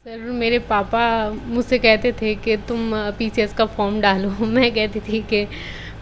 Sir मेरे पापा मुझसे कहते थे कि तुम पीसीएस का फॉर्म डालो। मैं कहती थी कि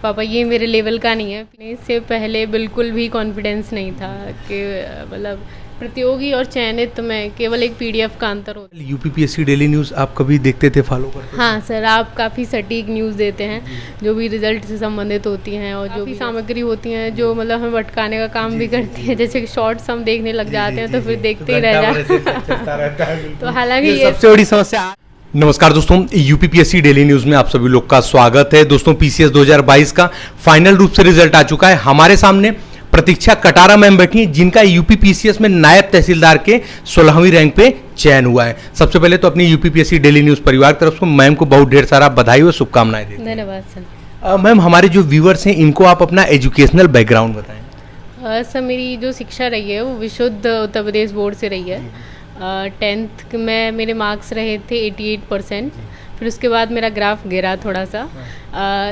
पापा ये मेरे लेवल का नहीं है। इससे पहले बिल्कुल भी कॉन्फिडेंस नहीं था कि मतलब प्रतियोगी और चयनित में केवल एक पीडीएफ का अंतर होता है। यूपीपीएससी डेली न्यूज़ आप कभी देखते थे, फॉलो करते थे? हाँ सर, आप काफ़ी सटीक न्यूज़ देते हैं जो भी रिजल्ट से संबंधित होती हैं और जो भी सामग्री होती हैं जो मतलब हमें भटकाने का काम भी करती है। जैसे कि शॉर्ट्स हम देखने लग जाते हैं तो फिर देखते ही रह जाते हैं। तो हालांकि ये सबसे बड़ी समस्या। नमस्कार दोस्तों, यूपीपीएससी डेली न्यूज़ में आप सभी लोग का स्वागत है। दोस्तों, पीसीएस 2022 का फाइनल रूप से रिजल्ट आ चुका है। हमारे सामने प्रतीक्षा कटारा मैम बैठी हैं जिनका यूपीपीसीएस में नायब तहसीलदार के 16वीं रैंक पे चयन हुआ है। सबसे पहले तो अपनी यूपीपीएससी डेली न्यूज़ परिवार की तरफ से मैम को बहुत ढेर सारा बधाई और शुभकामनाएं देते हैं। धन्यवाद सर। मैम, हमारे जो व्यूअर्स हैं इनको आप अपना एजुकेशनल बैकग्राउंड बताएं। सर मेरी जो शिक्षा रही है वो विशुद्ध उत्तर प्रदेश बोर्ड से रही है। 10th में मेरे मार्क्स रहे थे 88%। फिर उसके बाद मेरा ग्राफ गिरा थोड़ा सा।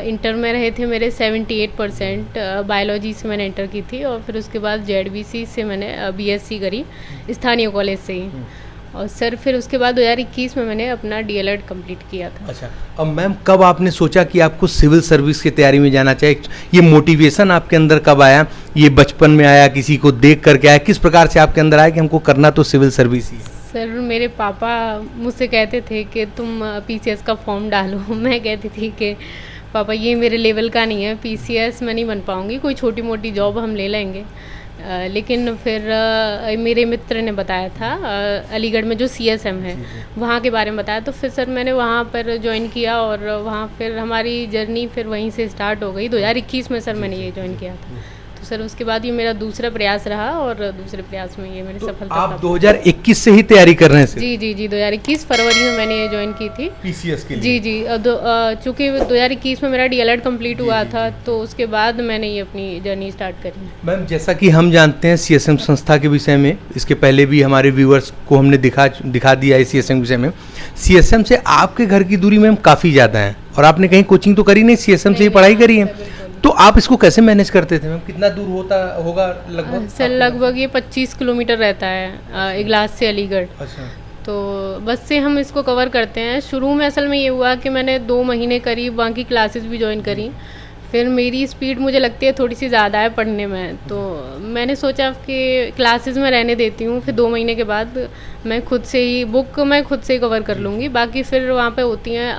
इंटर में रहे थे मेरे 78%। बायोलॉजी से मैंने इंटर की थी और फिर उसके बाद जेडबीसी से मैंने बीएससी करी, स्थानीय कॉलेज से ही। और सर फिर उसके बाद 2021 में मैंने अपना डीएलएड कंप्लीट किया था। अच्छा, अब मैम कब आपने सोचा कि आपको सिविल सर्विस की तैयारी में जाना चाहिए? ये मोटिवेशन आपके अंदर कब आया? ये बचपन में आया, किसी को देख करके आया, किस प्रकार से आपके अंदर आया कि हमको करना तो सिविल सर्विस ही? सर मेरे पापा मुझसे कहते थे कि तुम पीसीएस का फॉर्म डालो। मैं कहती थी कि पापा ये मेरे लेवल का नहीं है, पीसीएस में नहीं बन पाऊँगी, कोई छोटी मोटी जॉब हम ले लेंगे। लेकिन फिर मेरे मित्र ने बताया था, अलीगढ़ में जो सीएसएम है वहाँ के बारे में बताया, तो फिर सर मैंने वहाँ पर ज्वाइन किया और वहाँ फिर हमारी जर्नी फिर वहीं से स्टार्ट हो गई। 2021 में सर मैंने ये ज्वाइन किया था। तो सर उसके बाद ये मेरा दूसरा प्रयास रहा और दूसरे प्रयास में ये मेरी सफलता। आप 2021 से ही तैयारी कर रहे हैं? जी 2021 फरवरी में मैंने ये ज्वाइन की थी पीसीएस के लिए। जी चूँकि 2021 में मेरा डीएलएड कंप्लीट हुआ था तो उसके बाद मैंने ये अपनी जर्नी स्टार्ट करी। मैम, जैसा कि हम जानते हैं सीएसएम संस्था के विषय में, इसके पहले भी हमारे व्यूअर्स को हमने दिखा दिया है सीएसएम के विषय में। सीएसएम से आपके घर की दूरी मैम काफ़ी ज़्यादा है और आपने कहीं कोचिंग तो करी नहीं, सीएसएम से ही पढ़ाई करी है। तो आप इसको कैसे मैनेज करते थे मैम? कितना दूर होगा लगभग? सर लगभग ये 25 किलोमीटर रहता है इगलास से अलीगढ़। अच्छा। तो बस से हम इसको कवर करते हैं। शुरू में असल में ये हुआ कि मैंने 2 महीने करीब वहाँ की क्लासेस भी ज्वाइन करी। फिर मेरी स्पीड मुझे लगती है थोड़ी सी ज़्यादा है पढ़ने में, तो मैंने सोचा कि क्लासेस में रहने देती हूँ। फिर 2 महीने के बाद मैं खुद से ही बुक मैं खुद से ही कवर कर लूँगी। बाकी फिर वहाँ पे होती हैं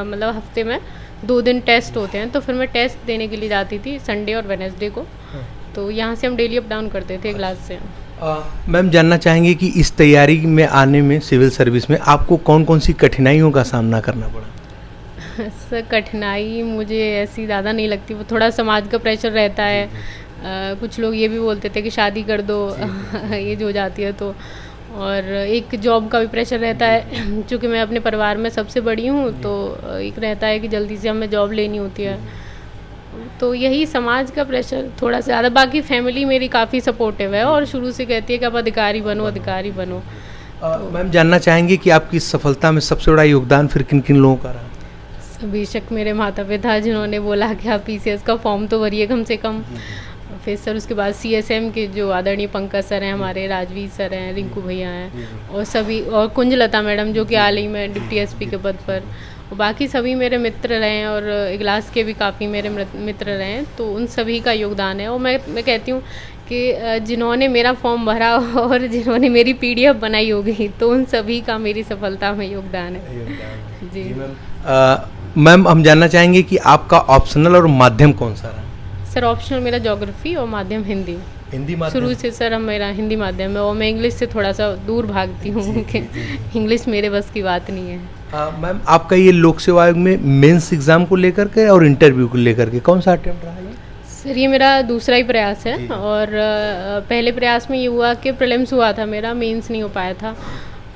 मतलब हफ्ते में 2 दिन टेस्ट होते हैं, तो फिर मैं टेस्ट देने के लिए जाती थी संडे और वेडनेसडे को। तो यहाँ से हम डेली अप डाउन करते थे क्लास से। मैम, जानना चाहेंगे कि इस तैयारी में आने में, सिविल सर्विस में आपको कौन कौन सी कठिनाइयों का सामना करना पड़ा? सर कठिनाई मुझे ऐसी ज़्यादा नहीं लगती, वो थोड़ा समाज का प्रेशर रहता है। कुछ लोग ये भी बोलते थे कि शादी कर दो एज हो जाती है तो, और एक जॉब का भी प्रेशर रहता है। चूँकि मैं अपने परिवार में सबसे बड़ी हूँ तो एक रहता है कि जल्दी से हमें जॉब लेनी होती है। तो यही समाज का प्रेशर थोड़ा सा ज़्यादा। बाकी फैमिली मेरी काफ़ी सपोर्टिव है और शुरू से कहती है कि आप अधिकारी बनो। मैम, जानना चाहेंगे कि आपकी सफलता में सबसे बड़ा योगदान फिर किन किन लोगों का रहा? बेशक मेरे माता पिता, जिन्होंने बोला कि आप पीसीएस का फॉर्म तो भरिए कम से कम। फिर सर उसके बाद सीएसएम के जो आदरणीय पंकज सर हैं, हमारे राजवीर सर हैं, रिंकू भैया हैं, और सभी, और कुंजलता मैडम जो कि हाल ही में डिप्टी एसपी के पद पर, और बाकी सभी मेरे मित्र रहे हैं और इगलास के भी काफ़ी मेरे मित्र रहे हैं। तो उन सभी का योगदान है। और मैं कहती हूँ कि जिन्होंने मेरा फॉर्म भरा और जिन्होंने मेरी पीडीएफ बनाई होगी, तो उन सभी का मेरी सफलता में योगदान है। जी मैम, हम जानना चाहेंगे कि आपका ऑप्शनल और माध्यम कौन सा रहा? सर ऑप्शनल मेरा ज्योग्राफी और माध्यम हिंदी माध्यम शुरू से सर मेरा हिंदी माध्यम है और मैं इंग्लिश से थोड़ा सा दूर भागती हूँ कि इंग्लिश मेरे बस की बात नहीं है। मैम, आपका ये लोक सेवा आयोग में मेंस एग्जाम को लेकर के और इंटरव्यू को लेकर के कौन सा अटेम्प्ट रहा है? सर ये मेरा दूसरा ही प्रयास है और पहले प्रयास में ये हुआ कि प्रीलिम्स हुआ था मेरा, मेंस नहीं हो पाया था,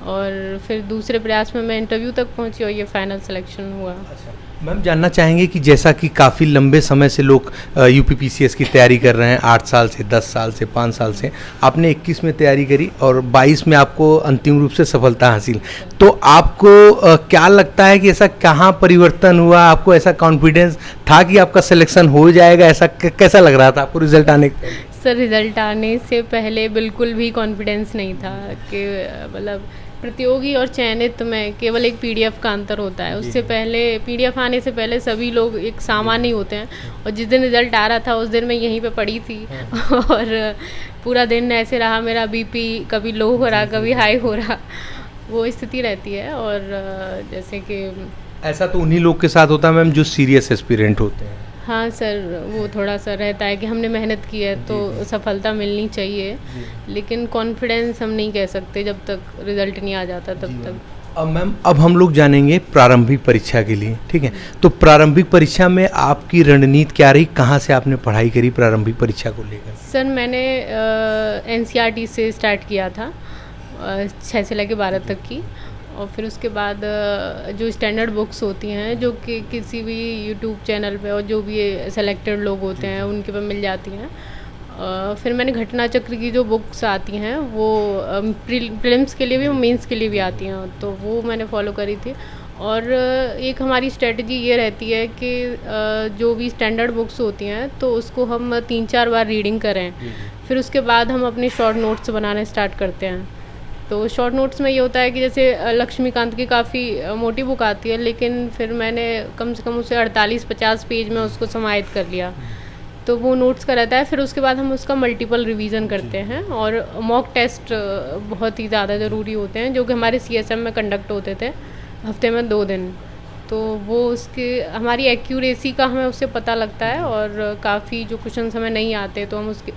और फिर दूसरे प्रयास में मैं इंटरव्यू तक पहुंची और ये फाइनल सिलेक्शन हुआ। अच्छा मैम, जानना चाहेंगे कि जैसा कि काफ़ी लंबे समय से लोग यूपीपीसीएस की तैयारी कर रहे हैं, 8 साल से, 10 साल से, 5 साल से, आपने 21 में तैयारी करी और 22 में आपको अंतिम रूप से सफलता हासिल। तो आपको क्या लगता है कि ऐसा कहाँ परिवर्तन हुआ? आपको ऐसा कॉन्फिडेंस था कि आपका सिलेक्शन हो जाएगा? ऐसा कैसा लग रहा था आपको रिजल्ट आने के? सर रिज़ल्ट आने से पहले बिल्कुल भी कॉन्फिडेंस नहीं था कि मतलब प्रतियोगी और चयनित में केवल एक पीडीएफ का अंतर होता है। उससे पहले पीडीएफ आने से पहले सभी लोग एक सामान्य ही होते हैं, और जिस दिन रिज़ल्ट आ रहा था उस दिन मैं यहीं पे पड़ी थी और पूरा दिन ऐसे रहा, मेरा बीपी कभी लो हो रहा कभी हाई हो रहा, वो स्थिति रहती है। और जैसे कि ऐसा तो उन्हीं लोग के साथ होता है मैम जो सीरियस एस्पिरेंट होते हैं। हाँ सर, वो थोड़ा सा रहता है कि हमने मेहनत की है तो सफलता मिलनी चाहिए, लेकिन कॉन्फिडेंस हम नहीं कह सकते जब तक रिजल्ट नहीं आ जाता तब तक। अब मैम, अब हम लोग जानेंगे प्रारंभिक परीक्षा के लिए, ठीक है। तो प्रारंभिक परीक्षा में आपकी रणनीति क्या रही, कहाँ से आपने पढ़ाई करी प्रारंभिक परीक्षा को लेकर? सर मैंने एनसीईआरटी से स्टार्ट किया था, 6 से लेकर 12 तक की, और फिर उसके बाद जो स्टैंडर्ड बुक्स होती हैं जो कि किसी भी यूट्यूब चैनल पे और जो भी सेलेक्टेड लोग होते हैं उनके पे मिल जाती हैं। फिर मैंने घटना चक्र की जो बुक्स आती हैं वो प्रीलिम्स के लिए भी, मेंस के लिए भी आती हैं, तो वो मैंने फॉलो करी थी। और एक हमारी स्ट्रेटजी ये रहती है कि जो भी स्टैंडर्ड बुक्स होती हैं तो उसको हम 3-4 बार रीडिंग करें, फिर उसके बाद हम अपने शॉर्ट नोट्स बनाना स्टार्ट करते हैं। तो शॉर्ट नोट्स में ये होता है कि जैसे लक्ष्मीकांत की काफ़ी मोटी बुक आती है, लेकिन फिर मैंने कम से कम उसे 48-50 पेज में उसको समाहित कर लिया, तो वो नोट्स का रहता है। फिर उसके बाद हम उसका मल्टीपल रिवीजन करते हैं, और मॉक टेस्ट बहुत ही ज़्यादा ज़रूरी होते हैं जो कि हमारे सीएसएम में कंडक्ट होते थे हफ्ते में 2 दिन। तो वो उसके हमारी एक्यूरेसी का हमें उससे पता लगता है, और काफ़ी जो क्वेश्चंस हमें नहीं आते तो हम उसके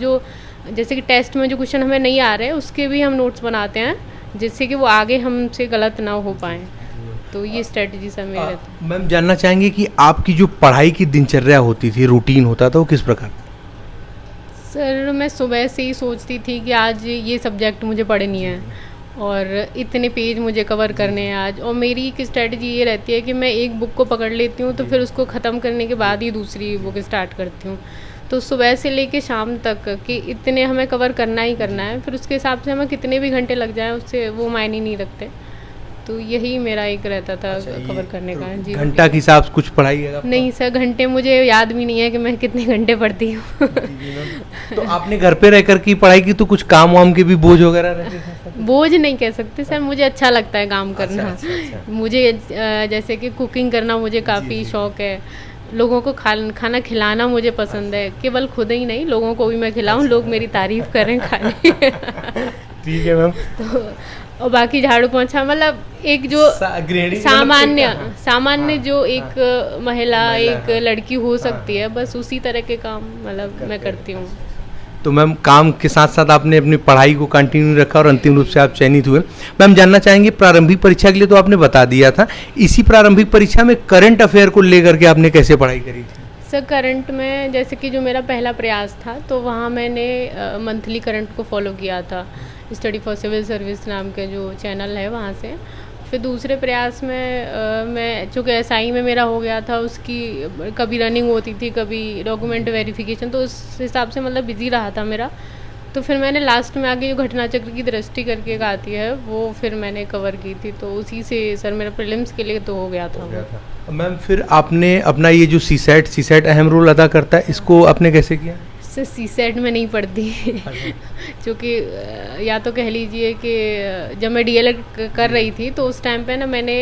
जो जैसे कि टेस्ट में जो क्वेश्चन हमें नहीं आ रहे उसके भी हम नोट्स बनाते हैं, जिससे कि वो आगे हमसे गलत ना हो पाएँ। तो ये स्ट्रेटजी सब मेरे रहती। मैम जानना चाहेंगे कि आपकी जो पढ़ाई की दिनचर्या होती थी, रूटीन होता था, वो किस प्रकार? सर मैं सुबह से ही सोचती थी कि आज ये सब्जेक्ट मुझे पढ़नी है और इतने पेज मुझे कवर करने हैं आज, और मेरी एक स्ट्रेटजी ये रहती है कि मैं एक बुक को पकड़ लेती हूँ तो फिर उसको ख़त्म करने के बाद ही दूसरी बुक स्टार्ट करती हूँ। तो सुबह से लेके शाम तक कि इतने हमें कवर करना ही करना है, फिर उसके हिसाब से हमें कितने भी घंटे लग जाएं उससे वो मायने नहीं रखते। तो यही मेरा एक रहता था कवर करने का। जी, घंटा के हिसाब से कुछ पढ़ाई है? नहीं सर, घंटे मुझे याद भी नहीं है कि मैं कितने घंटे पढ़ती हूँ। तो आपने घर पे रह कर की पढ़ाई की, तो कुछ काम वाम के भी बोझ वगैरह रहते थे? बोझ नहीं कह सकते सर, मुझे अच्छा लगता है काम करना। अच्छा। मुझे जैसे कि कुकिंग करना मुझे काफ़ी शौक है, लोगों को खाना खिलाना मुझे पसंद है, केवल खुद ही नहीं लोगों को भी मैं खिलाऊं, लोग मेरी तारीफ करें खाने। ठीक है मैम। तो और बाकी झाड़ू पोंछा, मतलब एक जो सामान्य जो एक महिला एक लड़की हो सकती है, बस उसी तरह के काम मतलब मैं करती हूँ। तो मैम काम के साथ साथ आपने अपनी पढ़ाई को कंटिन्यू रखा और अंतिम रूप से आप चयनित हुए। मैम जानना चाहेंगे प्रारंभिक परीक्षा के लिए तो आपने बता दिया था, इसी प्रारंभिक परीक्षा में करंट अफेयर को लेकर के आपने कैसे पढ़ाई करी थी? सर करंट में जैसे कि जो मेरा पहला प्रयास था तो वहाँ मैंने मंथली करंट को फॉलो किया था, स्टडी फॉर सिविल सर्विस नाम के जो चैनल है वहाँ से। फिर दूसरे प्रयास में मैं चूँकि एसआई में मेरा हो गया था, उसकी कभी रनिंग होती थी कभी डॉक्यूमेंट वेरिफिकेशन, तो उस हिसाब से मतलब बिजी रहा था मेरा। तो फिर मैंने लास्ट में आगे जो घटना चक्र की दृष्टि करके एक आती है वो फिर मैंने कवर की थी, तो उसी से सर मेरा प्रीलिम्स के लिए तो हो गया था। मैम फिर आपने अपना ये जो सीसेट अहम रोल अदा करता है, इसको आपने कैसे किया? सर सीसेट में नहीं पढ़ती क्योंकि या तो कह लीजिए कि जब मैं डीएलएड कर रही थी तो उस टाइम पे ना मैंने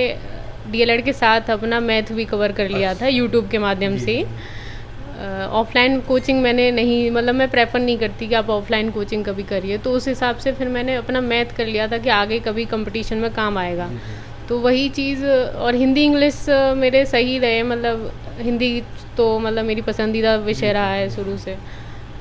डीएलएड के साथ अपना मैथ भी कवर कर लिया था यूट्यूब के माध्यम से। ऑफलाइन कोचिंग मैंने नहीं, मतलब मैं प्रेफर नहीं करती कि आप ऑफलाइन कोचिंग कभी करिए, तो उस हिसाब से फिर मैंने अपना मैथ कर लिया था कि आगे कभी कंपटीशन में काम आएगा। तो वही चीज़, और हिंदी इंग्लिश मेरे सही रहे, मतलब हिंदी तो मतलब मेरी पसंदीदा विषय रहा है शुरू से,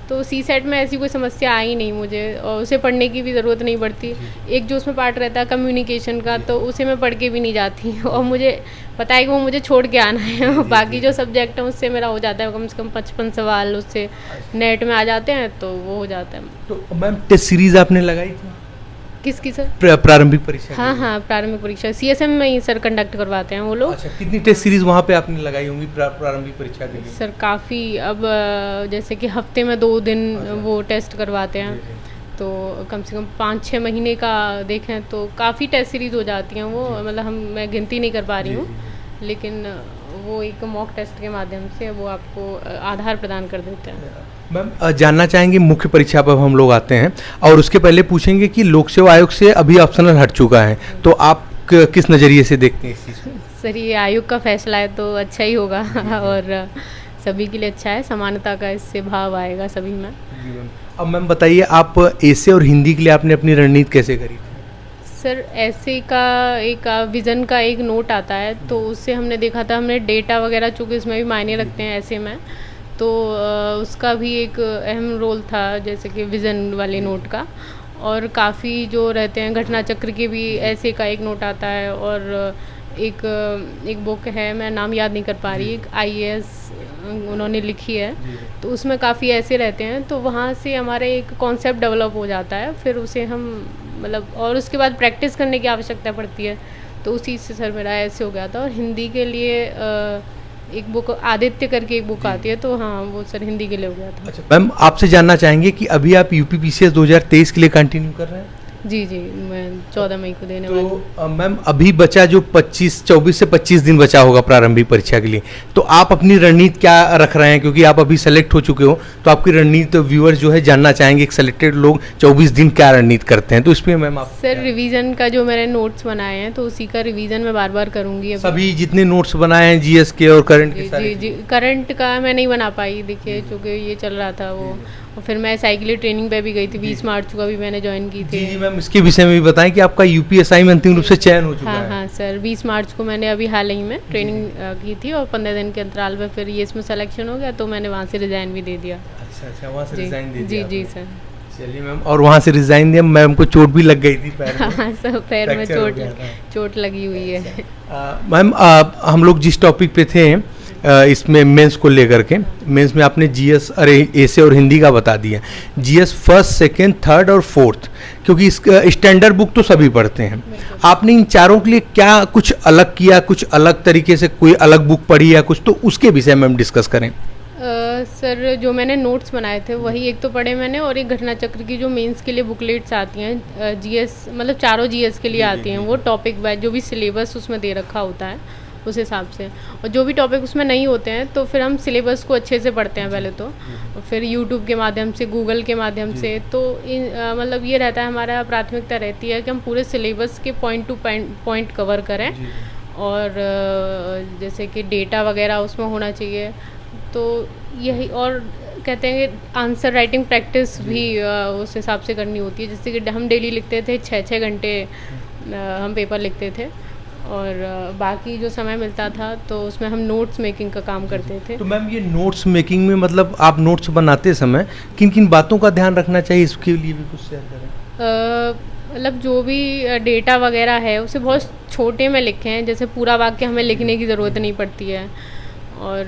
तो सीसेट में ऐसी कोई समस्या आई नहीं मुझे, और उसे पढ़ने की भी ज़रूरत नहीं पड़ती। एक जो उसमें पार्ट रहता है कम्युनिकेशन का, तो उसे मैं पढ़ के भी नहीं जाती और मुझे पता है कि वो मुझे छोड़ के आना है। बाकी जो सब्जेक्ट है उससे मेरा हो जाता है, कम से कम 55 सवाल उससे नेट में आ जाते हैं तो वो हो जाता है। तो मैम टेस्ट सीरीज आपने लगाई थी? किसकी सर? प्रारंभिक परीक्षा? हाँ प्रारंभिक परीक्षा सीएसएम में ही सर कंडक्ट करवाते हैं वो लोग। अच्छा, कितनी टेस्ट सीरीज वहाँ पे आपने लगाई होंगी प्रारंभिक परीक्षा के लिए? सर काफ़ी, अब जैसे कि हफ्ते में 2 दिन वो टेस्ट करवाते हैं, तो कम से कम 5-6 महीने का देखें तो काफ़ी टेस्ट सीरीज़ हो जाती हैं वो, मतलब मैं गिनती नहीं कर पा रही हूँ, लेकिन वो एक मॉक टेस्ट के माध्यम से वो आपको आधार प्रदान कर देते हैं। मैम जानना चाहेंगे मुख्य परीक्षा पर हम लोग आते हैं और उसके पहले पूछेंगे कि लोक सेवा आयोग से अभी ऑप्शनल हट चुका है, तो आप किस नज़रिए से देखते हैं इस चीज़ को? सर ये आयोग का फैसला है तो अच्छा ही होगा और सभी के लिए अच्छा है, समानता का इससे भाव आएगा सभी में। अब मैम बताइए, आप ऐसे और हिंदी के लिए आपने अपनी रणनीति कैसे करी? सर ऐसे का एक विज़न का एक नोट आता है, तो उससे हमने देखा था, हमने डेटा वगैरह चूँकि इसमें भी मायने रखते हैं ऐसे में, तो उसका भी एक अहम रोल था जैसे कि विज़न वाले नोट का। और काफ़ी जो रहते हैं घटना चक्र के भी ऐसे का एक नोट आता है। और एक बुक है, मैं नाम याद नहीं कर पा रही, एक IAS उन्होंने लिखी है, तो उसमें काफ़ी ऐसे रहते हैं, तो वहाँ से हमारे एक कॉन्सेप्ट डेवलप हो जाता है, फिर उसे हम मतलब और उसके बाद प्रैक्टिस करने की आवश्यकता पड़ती है, तो उसी से सर मेरा ऐसे हो गया था। और हिंदी के लिए एक बुक आदित्य करके एक बुक आती है, तो हाँ वो सर हिंदी के लिए हो गया था। अच्छा मैम, आपसे जानना चाहेंगे कि अभी आप UPPCS 2023 के लिए कंटिन्यू कर रहे हैं? जी जी, मैं 14 मई को देने वाली हूँ। तो मैम अभी बचा जो 24 से 25 दिन बचा होगा प्रारंभिक परीक्षा के लिए, तो आप अपनी रणनीति क्या रख रहे हैं? क्योंकि आप अभी सेलेक्ट हो चुके हो, तो आपकी रणनीति तो व्यूअर्स जो है जानना चाहेंगे, एक सेलेक्टेड लोग 24 दिन क्या रणनीति करते हैं, तो इसमें मैम आप सर रिवीजन का जो मैंने नोट्स बनाए हैं, तो उसी का रिवीजन मैं बार बार करूँगी। सभी जितने नोट्स बनाए हैं GS के और करंट के सारे? जी, करंट का मैं नहीं बना पाई, देखिए चूँकि ये चल रहा था वो, और फिर मैं साइकिल ट्रेनिंग पे भी गई थी, 20 मार्च को अभी मैंने ज्वाइन की थी। जी मैम, इसके विषय में भी बताएं कि आपका UPSI में अंतिम रूप से चयन हो चुका है। हाँ सर, 20 मार्च को मैंने अभी हाल ही में ट्रेनिंग की थी, और 15 दिन के अंतराल में फिर ये इसमें सिलेक्शन हो गया, तो मैंने वहाँ से रिज़ाइन भी दे दिया। अच्छा, वहाँ से रिज़ाइन दे दिया? जी सर। चलिए मैम, और वहाँ से रिज़ाइन दिया, मैम को चोट भी लग गई थी पैर में? हाँ सर, पैर में चोट लगी हुई है। मैम हम लोग जिस टॉपिक पे थे इसमें मेंस को लेकर के, मेंस में आपने GS ऐसे और हिंदी का बता दिया। GS फर्स्ट, सेकंड, थर्ड और फोर्थ, क्योंकि इस स्टैंडर्ड बुक तो सभी पढ़ते हैं, आपने इन चारों के लिए क्या कुछ अलग किया, कुछ अलग तरीके से कोई अलग बुक पढ़ी या कुछ, तो उसके विषय में हम डिस्कस करें। सर जो मैंने नोट्स बनाए थे वही एक तो पढ़े मैंने, और एक घटना चक्र की जो मेंस के लिए बुकलेट्स आती हैं, GS मतलब चारों GS के लिए आती हैं, वो टॉपिक वाइज जो भी सिलेबस उसमें दे रखा होता है उस हिसाब से, और जो भी टॉपिक उसमें नहीं होते हैं तो फिर हम सिलेबस को अच्छे से पढ़ते हैं पहले तो, और फिर यूट्यूब के माध्यम से, गूगल के माध्यम से, तो मतलब ये रहता है, हमारा प्राथमिकता रहती है कि हम पूरे सिलेबस के पॉइंट टू पॉइंट कवर करें, और जैसे कि डेटा वगैरह उसमें होना चाहिए, तो यही। और कहते हैं कि आंसर राइटिंग प्रैक्टिस भी उस हिसाब से करनी होती है, जैसे कि हम डेली लिखते थे 6-6 घंटे हम पेपर लिखते थे, और बाकी जो समय मिलता था तो उसमें हम नोट्स मेकिंग का काम करते थे। तो मैम ये नोट्स मेकिंग में मतलब आप नोट्स बनाते समय किन किन बातों का ध्यान रखना चाहिए, इसके लिए भी कुछ शेयर करें? मतलब जो भी डेटा वगैरह है उसे बहुत छोटे में लिखें हैं, जैसे पूरा वाक्य हमें लिखने की ज़रूरत नहीं पड़ती है, और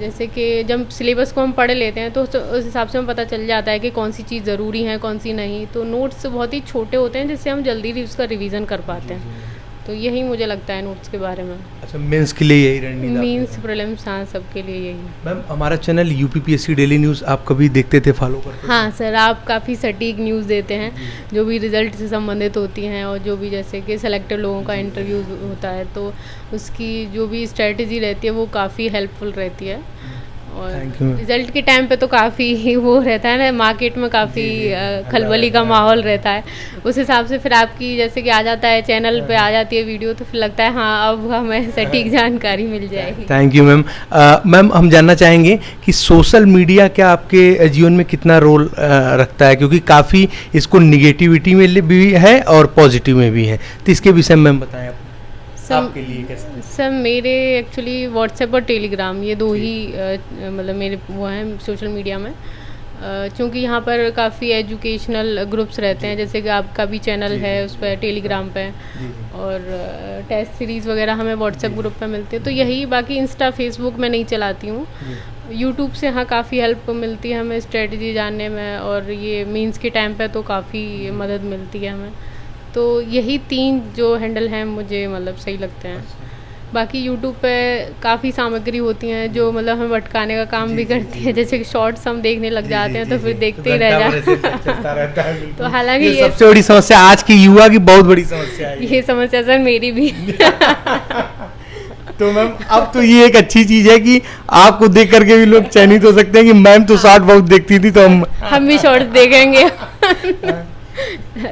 जैसे कि जब सिलेबस को हम पढ़ लेते हैं तो उस हिसाब से हमें पता चल जाता है कि कौन सी चीज़ ज़रूरी है, कौन सी नहीं, तो नोट्स बहुत ही छोटे होते हैं जिससे हम जल्दी उसका रिवीजन कर पाते हैं, तो यही मुझे लगता है नोट्स के बारे में। अच्छा, मेंस के लिए यही रणनीति? मेंस, प्रीलिम्स, हाँ सबके लिए यही। मैम हमारा चैनल UPPSC डेली न्यूज़ आप कभी देखते थे, फॉलो करते थे? हाँ सर, आप काफ़ी सटीक न्यूज़ देते हैं जो भी रिज़ल्ट से संबंधित होती हैं, और जो भी जैसे कि सेलेक्टेड लोगों का इंटरव्यू होता है तो उसकी जो भी स्ट्रेटजी रहती है वो काफ़ी हेल्पफुल रहती है, और रिज़ल्ट के टाइम पे तो काफ़ी वो रहता है ना, मार्केट में काफ़ी खलबली का माहौल रहता है, उस हिसाब से फिर आपकी जैसे कि आ जाता है चैनल पे आ जाती है वीडियो, तो फिर लगता है हाँ अब हमें सटीक जानकारी मिल जाएगी। Thank you ma'am. मैम हम जानना चाहेंगे कि सोशल मीडिया क्या आपके जीवन में कितना रोल रखता है, क्योंकि काफ़ी इसको निगेटिविटी में भी है और पॉजिटिव में भी है, तो इसके विषय में मैम बताएं आपके लिए कैसे? सर मेरे एक्चुअली व्हाट्सएप और टेलीग्राम ये दो ही मतलब मेरे वो हैं सोशल मीडिया में, क्योंकि यहाँ पर काफ़ी एजुकेशनल ग्रुप्स रहते हैं, जैसे कि आपका भी चैनल है उस पर टेलीग्राम पे, और टेस्ट सीरीज़ वगैरह हमें व्हाट्सएप ग्रुप पे मिलते हैं, तो यही। बाकी इंस्टा फेसबुक में नहीं चलाती हूँ। यूट्यूब से हाँ काफ़ी हेल्प मिलती है हमें स्ट्रेटजी जानने में, और ये मीन्स के टाइम पे तो काफ़ी मदद मिलती है हमें, तो यही 3 जो हैंडल हैं मुझे मतलब सही लगते हैं। बाकी यूट्यूब पे काफ़ी सामग्री होती हैं जो मतलब हमें भटकाने का काम भी करती है, जैसे कि शॉर्ट्स हम देखने लग जाते हैं तो फिर देखते ही रह जाते हैं। तो हालांकि ये सबसे बड़ी समस्या आज की युवा की बहुत बड़ी समस्या है, ये समस्या सर मेरी भी। तो मैम अब तो ये एक अच्छी चीज़ है कि आपको देख करके भी लोग चयनित हो सकते हैं कि मैम तो शॉर्ट बहुत देखती थी, तो हम भी शॉर्ट्स देखेंगे।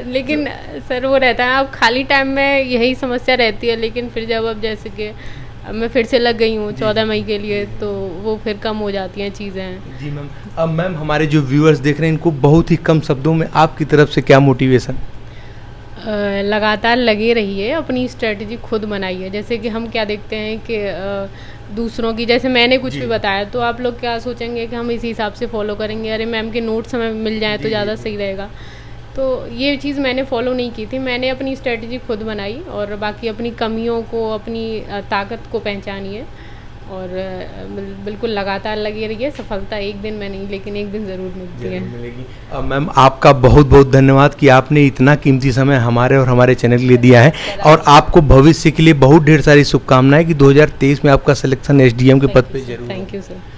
लेकिन सर वो रहता है, अब खाली टाइम में यही समस्या रहती है, लेकिन फिर जब अब जैसे कि अब मैं फिर से लग गई हूँ 14 मई के लिए, तो वो फिर कम हो जाती हैं चीज़ें। जी मैम, अब मैम हमारे जो व्यूअर्स देख रहे हैं इनको बहुत ही कम शब्दों में आपकी तरफ से क्या मोटिवेशन? लगातार लगे रहिए, अपनी स्ट्रेटजी खुद बनाइए। जैसे कि हम क्या देखते हैं कि दूसरों की, जैसे मैंने कुछ भी बताया तो आप लोग क्या सोचेंगे कि हम इसी हिसाब से फॉलो करेंगे, अरे मैम के नोट्स हमें मिल जाए तो ज़्यादा सही रहेगा। तो ये चीज़ मैंने फॉलो नहीं की थी, मैंने अपनी स्ट्रेटजी खुद बनाई और बाकी अपनी कमियों को, अपनी ताकत को पहचानिए और बिल्कुल लगातार लगे रहिए। सफलता एक दिन में नहीं, लेकिन एक दिन ज़रूर मिलती है। मैम आपका बहुत बहुत धन्यवाद कि आपने इतना कीमती समय हमारे और हमारे चैनल के लिए दिया है, और आपको भविष्य के लिए बहुत ढेर सारी शुभकामनाएं कि 2023 में आपका सिलेक्शन एसडीएम के पद पे जरूर। Thank you sir.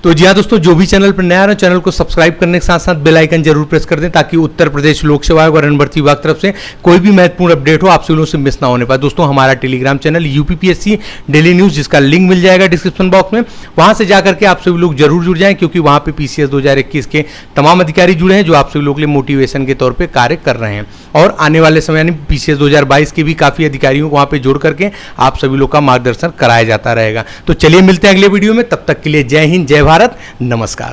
तो जी हाँ दोस्तों, जो भी चैनल पर नया है चैनल को सब्सक्राइब करने के साथ साथ बेल आइकन जरूर प्रेस कर दें, ताकि उत्तर प्रदेश लोक सेवा आयोग और रण भर्ती विभाग तरफ से कोई भी महत्वपूर्ण अपडेट हो आप सभी लोगों से मिस ना होने पाए। दोस्तों हमारा Telegram channel UPPSC daily news, जिसका लिंक मिल जाएगा डिस्क्रिप्शन बॉक्स में, वहां से जाकर के आप सभी लोग जरूर जुड़ जाएं, क्योंकि वहां पे पीसीएस 2021 के तमाम अधिकारी जुड़े हैं जो आप सभी लोगों के लिए मोटिवेशन के तौर पर कार्य कर रहे हैं, और आने वाले समय यानी पीसीएस 2022 के भी काफ़ी अधिकारियों को वहाँ पे जोड़ करके आप सभी लोग का मार्गदर्शन कराया जाता रहेगा। तो चलिए मिलते हैं अगले वीडियो में, तब तक के लिए जय हिंद, जय भारत, नमस्कार।